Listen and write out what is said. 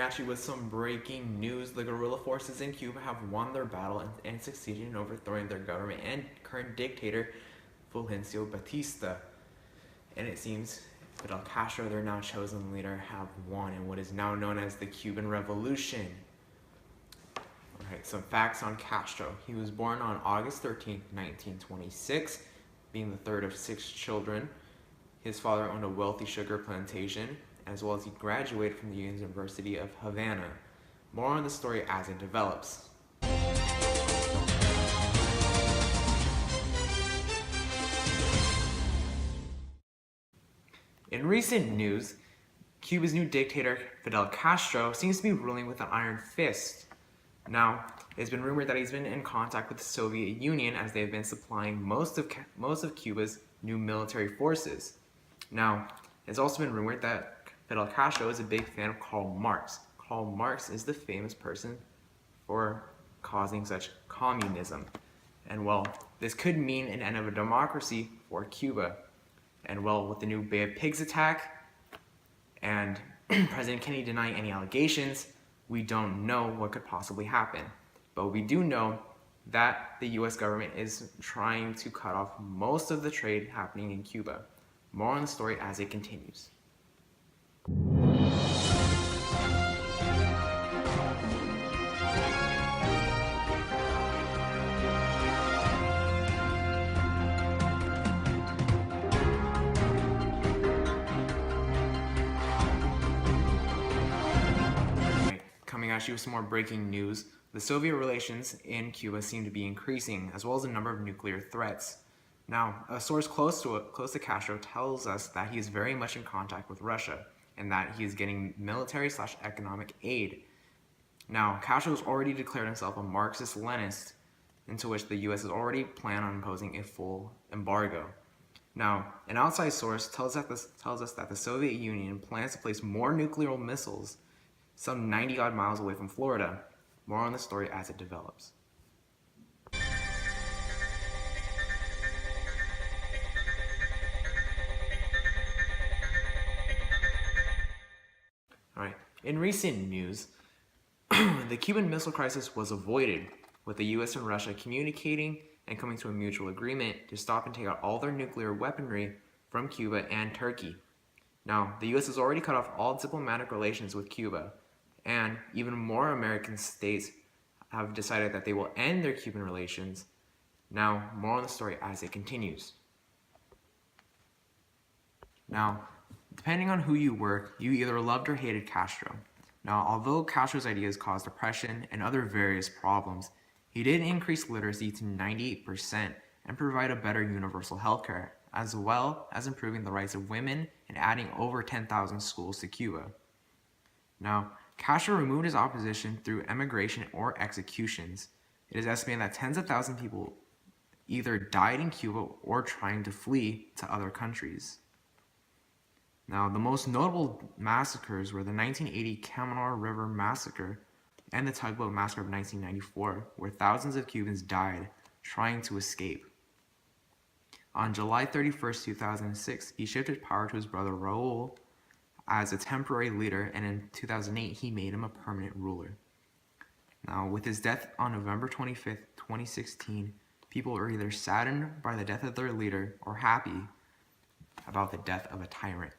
at you with some breaking news. The guerrilla forces in Cuba have won their battle and succeeded in overthrowing their government and current dictator, Fulgencio Batista. And it seems Fidel Castro, their now chosen leader, have won in what is now known as the Cuban Revolution. Alright, some facts on Castro. He was born on August 13, 1926, being the third of 6 children. His father owned a wealthy sugar plantation, as well as he graduated from the University of Havana. More on the story as it develops. In recent news, Cuba's new dictator, Fidel Castro, seems to be ruling with an iron fist. Now, it's been rumored that he's been in contact with the Soviet Union as they've been supplying most of Cuba's new military forces. Now, it's also been rumored that Fidel Castro is a big fan of Karl Marx. Karl Marx is the famous person for causing such communism. And well, this could mean an end of a democracy for Cuba. And well, with the new Bay of Pigs attack and President Kennedy denying any allegations, we don't know what could possibly happen. But we do know that the US government is trying to cut off most of the trade happening in Cuba. More on the story as it continues. Coming at you with some more breaking news, the Soviet relations in Cuba seem to be increasing, as well as the number of nuclear threats. Now, a source close to Castro tells us that he is very much in contact with Russia, and that he is getting military/economic aid. Now, Castro has already declared himself a Marxist-Leninist, into which the US has already planned on imposing a full embargo. Now, an outside source tells us that the Soviet Union plans to place more nuclear missiles some 90-odd miles away from Florida. More on the story as it develops. Alright, in recent news, the Cuban Missile Crisis was avoided, with the US and Russia communicating and coming to a mutual agreement to stop and take out all their nuclear weaponry from Cuba and Turkey. Now, the US has already cut off all diplomatic relations with Cuba, and even more American states have decided that they will end their Cuban relations. Now, more on the story as it continues. Now, depending on who you were, you either loved or hated Castro. Now, although Castro's ideas caused depression and other various problems, he did increase literacy to 98% and provide a better universal healthcare, as well as improving the rights of women and adding over 10,000 schools to Cuba. Now, Castro removed his opposition through emigration or executions. It is estimated that tens of thousands of people either died in Cuba or trying to flee to other countries. Now, the most notable massacres were the 1980 Camanor River Massacre and the Tugboat Massacre of 1994, where thousands of Cubans died trying to escape. On July 31st, 2006, he shifted power to his brother Raul as a temporary leader, and in 2008, he made him a permanent ruler. Now, with his death on November 25th, 2016, people are either saddened by the death of their leader or happy about the death of a tyrant.